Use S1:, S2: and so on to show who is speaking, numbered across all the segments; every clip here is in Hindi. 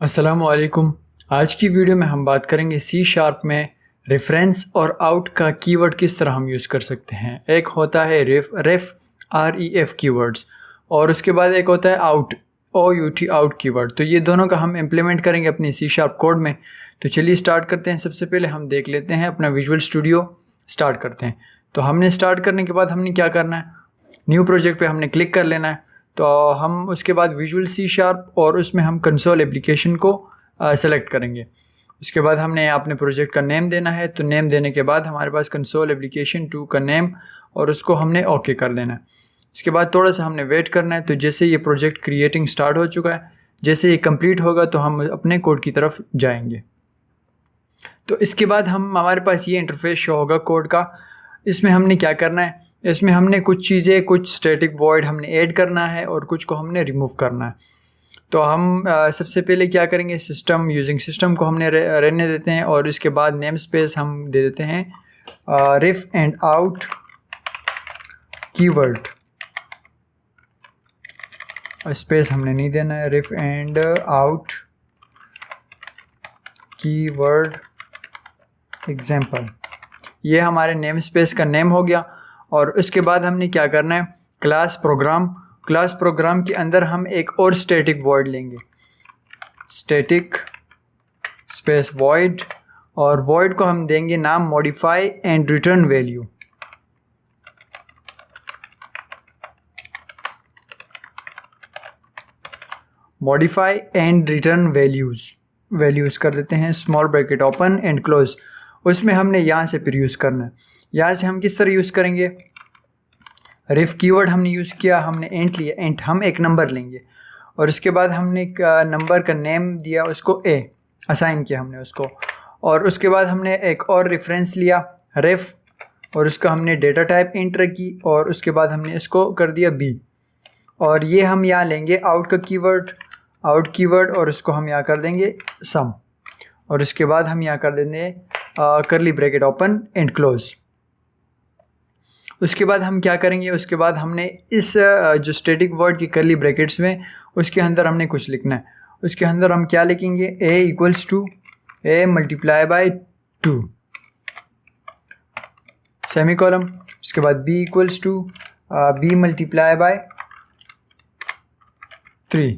S1: अस्सलामुअलैकुम। आज की वीडियो में हम बात करेंगे सी शार्प में रेफरेंस और आउट का कीवर्ड किस तरह हम यूज़ कर सकते हैं। एक होता है रेफ REF कीवर्ड्स और उसके बाद एक होता है आउट OUT आउट कीवर्ड। तो ये दोनों का हम इम्प्लीमेंट करेंगे अपनी सी शार्प कोड में। तो चलिए स्टार्ट करते हैं। सबसे पहले हम देख लेते हैं अपना विजुअल स्टूडियो स्टार्ट करते हैं। तो हमने स्टार्ट करने के बाद हमने क्या करना है, न्यू प्रोजेक्ट पे हमने क्लिक कर लेना है। तो हम उसके बाद विजुअल सी शार्प और उसमें हम कंसोल एप्लीकेशन को सेलेक्ट करेंगे। उसके बाद हमने अपने प्रोजेक्ट का नेम देना है। तो नेम देने के बाद हमारे पास कंसोल एप्लीकेशन 2 का नेम और उसको हमने ओके कर देना है। इसके बाद थोड़ा सा हमने वेट करना है। तो जैसे ये प्रोजेक्ट क्रिएटिंग स्टार्ट हो चुका है, जैसे ये कंप्लीट होगा तो हम अपने कोड की तरफ जाएंगे। तो इसके बाद हमारे पास ये इंटरफेस शो होगा कोड का। इसमें हमने क्या करना है, इसमें हमने कुछ चीज़ें, कुछ स्टैटिक वॉइड हमने ऐड करना है और कुछ को हमने रिमूव करना है। तो हम सबसे पहले क्या करेंगे, सिस्टम यूजिंग सिस्टम को हमने रहने देते हैं और इसके बाद नेम स्पेस हम दे देते हैं रेफ एंड आउट कीवर्ड। स्पेस हमने नहीं देना है, रेफ एंड आउट कीवर्ड एग्जाम्पल। ये हमारे नेम स्पेस का नेम हो गया। और उसके बाद हमने क्या करना है, क्लास प्रोग्राम के अंदर हम एक और स्टैटिक वॉइड लेंगे, स्टैटिक स्पेस वॉइड, और वॉइड को हम देंगे नाम modify and return value. Modify and return values कर देते हैं, small bracket open and close. उसमें हमने यहाँ से फिर यूज़ करना है। यहाँ से हम किस तरह यूज़ करेंगे, रेफ कीवर्ड हमने यूज़ किया, हमने एंट लिया, एंट हम एक नंबर लेंगे और उसके बाद हमने एक नंबर का नेम दिया, उसको ए असाइन किया हमने उसको। और उसके बाद हमने एक और रेफरेंस लिया रेफ और उसका हमने डेटा टाइप इंट रखी और उसके बाद हमने इसको कर दिया बी। और ये हम यहाँ लेंगे आउट कीवर्ड और उसको हम यहाँ कर देंगे सम। और उसके बाद हम यहाँ कर देंगे करली ब्रैकेट ओपन एंड क्लोज। उसके बाद हम क्या करेंगे, उसके बाद हमने इस जो स्टैटिक वर्ड की करली ब्रैकेट्स में उसके अंदर हमने कुछ लिखना है। उसके अंदर हम क्या लिखेंगे, a equals to a multiply by 2 semicolon. उसके बाद b equals to b multiply by 3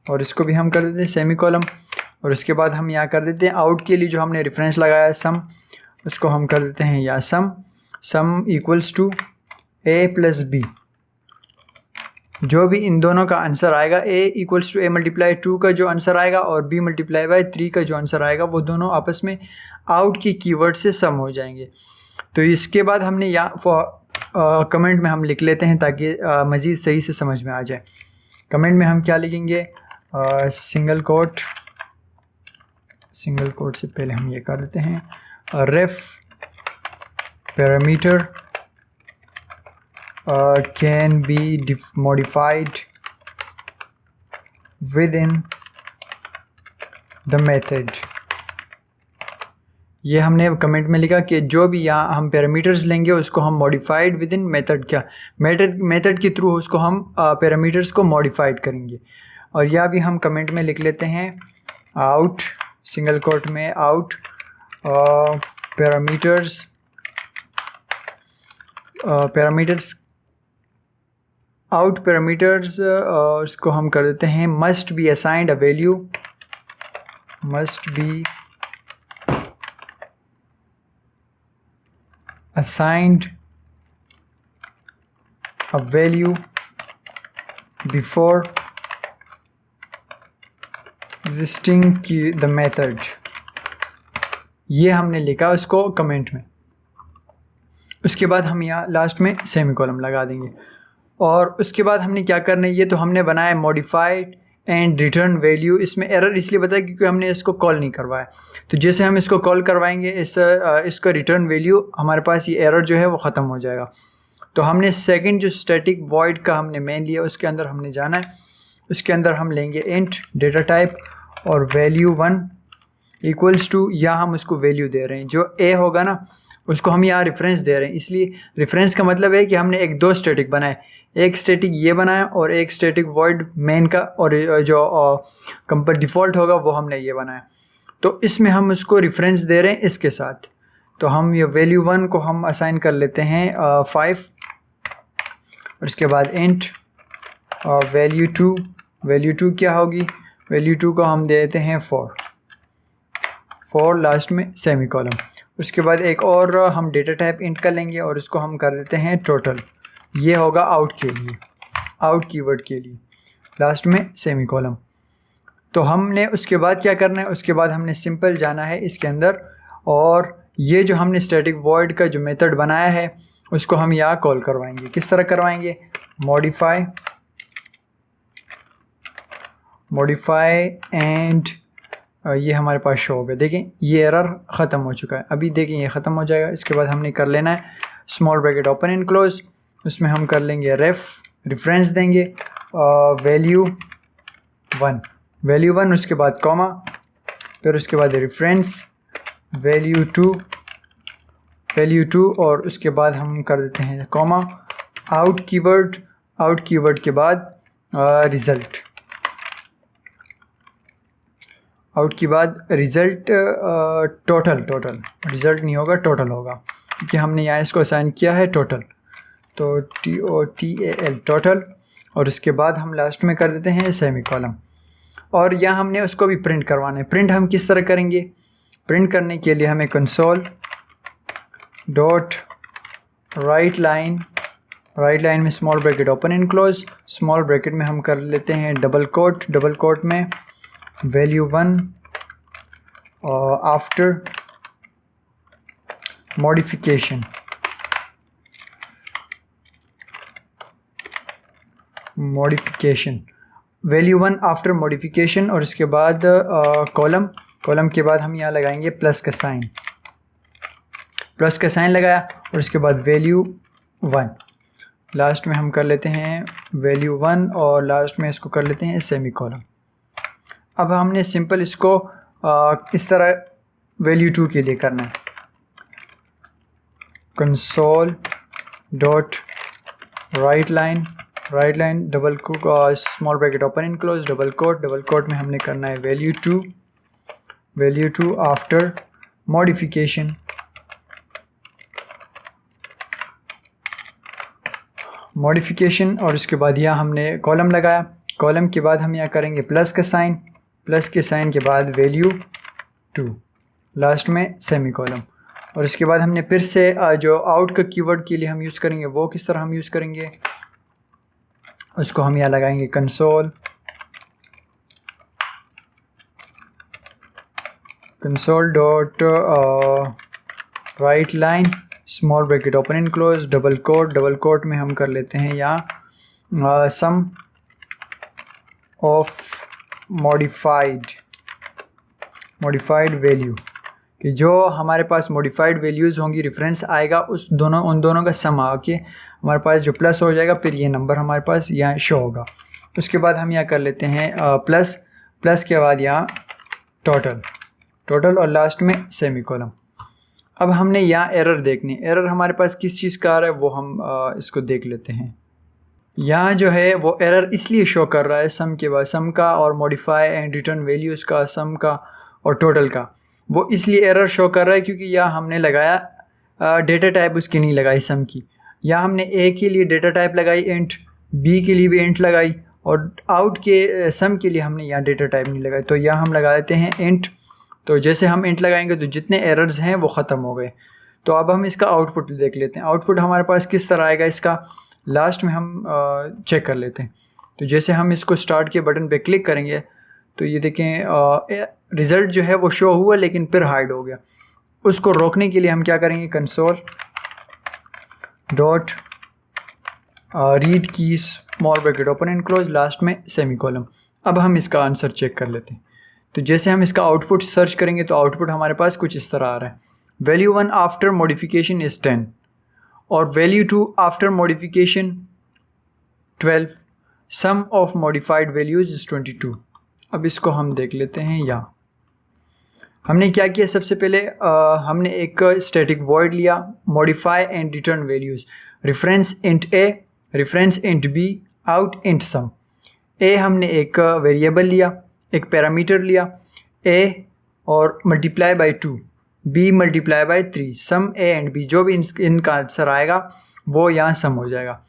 S1: और इसको भी हम कर देते हैं सेमी कॉलम। और उसके बाद हम यहाँ कर देते हैं आउट के लिए जो हमने रेफरेंस लगाया है सम, उसको हम कर देते हैं या sum equals to a plus b। जो भी इन दोनों का आंसर आएगा, a equals to a multiply 2 का जो आंसर आएगा और b मल्टीप्लाई बाय 3 का जो आंसर आएगा, वो दोनों आपस में आउट की कीवर्ड से सम हो जाएंगे। तो इसके बाद हमने यहाँ कमेंट में हम लिख लेते हैं ताकि मज़ीद सही से समझ में आ जाए। कमेंट में हम क्या लिखेंगे, सिंगल कोट से पहले हम ये कर देते हैं ref parameter can be modified with in the method. ये हमने कमेंट में लिखा कि जो भी यहाँ हम पैरामीटर्स लेंगे उसको हम मॉडिफाइड विद इन मेथड, क्या मेथड के थ्रू उसको हम पैरामीटर्स को मॉडिफाइड करेंगे। और यह भी हम कमेंट में लिख लेते हैं आउट, सिंगल कोट में आउट पैरामीटर्स उसको हम कर देते हैं must be assigned a value, before existing की द मेथड। ये हमने लिखा उसको कमेंट में। उसके बाद हम यहाँ लास्ट में सेमी कॉलम लगा देंगे। और उसके बाद हमने क्या करना है, ये तो हमने बनाया मॉडिफाइड एंड रिटर्न वैल्यू। इसमें एरर इसलिए बताया क्योंकि हमने इसको कॉल नहीं करवाया। तो जैसे हम इसको कॉल करवाएंगे इसका रिटर्न वैल्यू हमारे पास ये एरर जो है वो ख़त्म हो जाएगा। तो हमने सेकंड जो स्टैटिक वॉइड का हमने मेन लिया, उसके अंदर हमने जाना है। उसके अंदर हम लेंगे इंट डेटा टाइप और वैल्यू 1 इक्वल्स टू, या हम उसको वैल्यू दे रहे हैं जो a होगा ना उसको हम यहाँ रेफरेंस दे रहे हैं। इसलिए रेफरेंस का मतलब है कि हमने एक दो स्टैटिक बनाए, एक स्टैटिक ये बनाया और एक स्टैटिक वॉइड मेन का, और जो कंपर डिफ़ॉल्ट होगा वो हमने ये बनाया। तो इसमें हम उसको रेफरेंस दे रहे हैं इसके साथ। तो हम ये वैल्यू 1 को हम असाइन कर लेते हैं 5, और इसके बाद इंट वैल्यू 2, वैल्यू 2 क्या होगी, वैल्यू 2 को हम दे देते हैं 4 लास्ट में सेमी कॉलम। उसके बाद एक और हम डेटा टाइप इंट कर लेंगे और इसको हम कर देते हैं टोटल। ये होगा आउट के लिए, आउट कीवर्ड के लिए, लास्ट में सेमी कॉलम। तो हमने उसके बाद क्या करना है, उसके बाद हमने सिंपल जाना है इसके अंदर, और ये जो हमने स्टैटिक वॉइड का जो मेथड बनाया है उसको हम यहाँ कॉल करवाएंगे। किस तरह करवाएंगे, मॉडिफाई एंड ये हमारे पास शो हो गया। देखें ये एरर ख़त्म हो चुका है, अभी देखें ये ख़त्म हो जाएगा। इसके बाद हमने कर लेना है small bracket open and close, उसमें हम कर लेंगे रेफरेंस देंगे वैल्यू 1, उसके बाद कॉमा, फिर उसके बाद रेफरेंस वैल्यू 2 और उसके बाद हम कर देते हैं कॉमा, आउट कीवर्ड के बाद रिज़ल्ट, आउट के बाद रिज़ल्ट टोटल रिज़ल्ट नहीं होगा, टोटल होगा, क्योंकि हमने यहाँ इसको असाइन किया है टोटल। तो TOTAL टोटल, और उसके बाद हम लास्ट में कर देते हैं सेमी कॉलम। और यहाँ हमने उसको भी प्रिंट करवाना है। प्रिंट हम किस तरह करेंगे, प्रिंट करने के लिए हमें कंसोल डॉट राइट लाइन में small bracket open and close, small bracket में हम कर लेते हैं डबल कोट में वैल्यू 1 और after modification value 1 after modification, और इसके बाद कॉलम के बाद हम यहाँ लगाएंगे प्लस का साइन लगाया, और उसके बाद वैल्यू 1, लास्ट में हम कर लेते हैं वैल्यू 1 और लास्ट में इसको कर लेते हैं सेमी कॉलम। अब हमने सिंपल इसको इस तरह वैल्यू 2 के लिए करना है, console dot write line double small bracket open and close double quote में हमने करना है वैल्यू 2 आफ्टर मॉडिफिकेशन, और उसके बाद यहाँ हमने कॉलम लगाया, कॉलम के बाद हम यहाँ करेंगे प्लस के साइन के बाद वैल्यू 2, लास्ट में सेमी कॉलम। और इसके बाद हमने फिर से जो आउट का कीवर्ड के लिए हम यूज़ करेंगे वो किस तरह हम यूज़ करेंगे, उसको हम यहाँ लगाएंगे console dot write line small bracket open and close double quote में हम कर लेते हैं यहाँ सम ऑफ मॉडिफाइड वैल्यू, कि जो हमारे पास मॉडिफाइड वैल्यूज़ होंगी रेफरेंस आएगा उन दोनों का सम आके हमारे पास जो प्लस हो जाएगा, फिर ये नंबर हमारे पास यहाँ शो होगा। उसके बाद हम यहाँ कर लेते हैं प्लस के बाद यहाँ टोटल और लास्ट में सेमी कॉलम। अब हमने यहाँ एरर देखनी, एरर हमारे पास किस चीज़ का आ रहा है वो हम इसको देख लेते हैं। यहाँ जो है वो एरर इसलिए शो कर रहा है सम के बाद, सम का और मॉडिफाई एंड रिटर्न वैल्यूज़ का, सम का और टोटल का, वो इसलिए एरर शो कर रहा है क्योंकि यहाँ हमने लगाया डेटा टाइप उसकी नहीं लगाई सम की। यहाँ हमने ए के लिए डेटा टाइप लगाई इंट, बी के लिए भी इंट लगाई, और आउट के सम के लिए हमने यहाँ डेटा टाइप नहीं लगाई। तो यहाँ हम लगा देते हैं इंट। तो जैसे हम इंट लगाएंगे तो जितने एरर्स हैं वो ख़त्म हो गए। तो अब हम इसका आउटपुट देख लेते हैं, आउटपुट हमारे पास किस तरह आएगा इसका लास्ट में हम चेक कर लेते हैं। तो जैसे हम इसको स्टार्ट के बटन पे क्लिक करेंगे तो ये देखें रिज़ल्ट जो है वो शो हुआ लेकिन फिर हाइड हो गया। उसको रोकने के लिए हम क्या करेंगे, कंसोल डॉट रीड की small bracket open and close last में सेमी कॉलम। अब हम इसका आंसर चेक कर लेते हैं। तो जैसे हम इसका आउटपुट सर्च करेंगे तो आउटपुट हमारे पास कुछ इस तरह आ रहा है, वैल्यू 1 आफ्टर मॉडिफिकेशन इज़ 10 और value 2 after modification 12, sum of modified values is 22। अब इसको हम देख लेते हैं यहाँ। हमने क्या किया, सबसे पहले हमने एक स्टैटिक वॉइड लिया, modify and return values, reference int a, reference int b, out int sum. A हमने एक वेरिएबल लिया, एक पैरामीटर लिया ए और multiply by 2, b multiply by 3, sum a and b, जो भी इनका आंसर आएगा वो यहाँ सम हो जाएगा।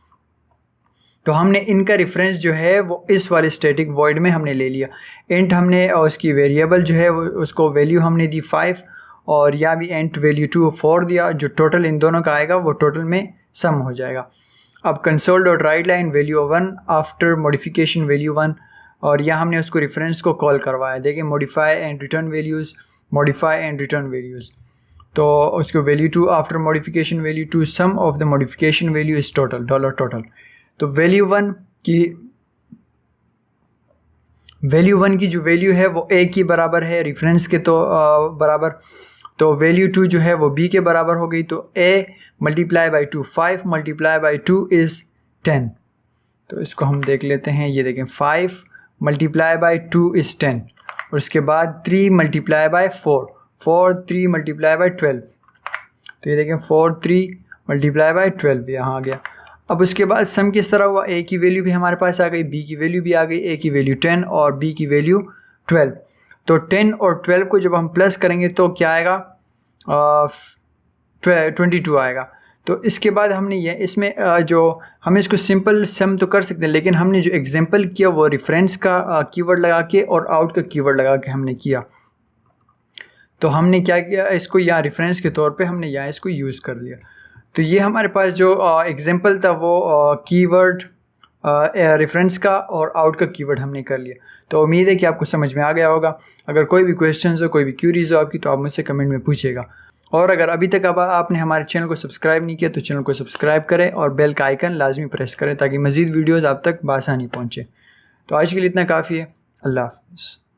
S1: तो हमने इनका रेफरेंस जो है वो इस वाले स्टैटिक वॉइड में हमने ले लिया। इंट हमने और उसकी वेरिएबल जो है वो उसको वैल्यू हमने दी 5 और या भी इंट वैल्यू 2 और 4 दिया, जो टोटल इन दोनों का आएगा वो टोटल में सम हो जाएगा। अब console dot write line value 1 after modification value 1, और यहाँ हमने उसको रेफरेंस को कॉल करवाया। देखिए modify and return values, modify and return values, तो उसको value 2 after modification value 2, sum of the modification value is total, dollar total. तो वैल्यू 1 की जो वैल्यू है वो ए की बराबर है, रेफरेंस के तो बराबर, तो वैल्यू 2 जो है वो बी के बराबर हो गई। तो a multiply by 2, 5 multiply by 2 is 10। तो इसको हम देख लेते हैं, ये देखें 5 मल्टीप्लाई बाई 2 इज़ 10, और उसके बाद 3 मल्टीप्लाई बाई 4, 3 मल्टीप्लाई बाई 12, तो ये देखें 4 3 मल्टीप्लाई बाई 12 यहाँ आ गया। अब उसके बाद सम किस तरह हुआ, ए की वैल्यू भी हमारे पास आ गई, बी की वैल्यू भी आ गई, ए की वैल्यू 10 और बी की वैल्यू 12। तो 10 और 12 को जब हम प्लस करेंगे तो क्या आएगा, 22 आएगा। तो इसके बाद हमने ये इसमें जो हम इसको सिंपल सम तो कर सकते हैं, लेकिन हमने जो एग्जांपल किया वो रेफरेंस का कीवर्ड लगा के और आउट का कीवर्ड लगा के हमने किया। तो हमने क्या किया, इसको यहाँ रेफरेंस के तौर पे हमने यहाँ इसको यूज़ कर लिया। तो ये हमारे पास जो एग्जांपल था वो कीवर्ड रेफरेंस का और आउट का कीवर्ड हमने कर लिया। तो उम्मीद है कि आपको समझ में आ गया होगा। अगर कोई भी क्वेश्चंस हो, कोई भी क्यूरीज हो आपकी, तो आप मुझसे कमेंट में पूछिएगा। और अगर अभी तक आपने हमारे चैनल को सब्सक्राइब नहीं किया तो चैनल को सब्सक्राइब करें और बेल का आइकन लाजमी प्रेस करें ताकि मज़ीद वीडियोज़ आप तक बआसानी पहुँचे। तो आज के लिए इतना काफ़ी है। अल्लाह हाफ़िज़।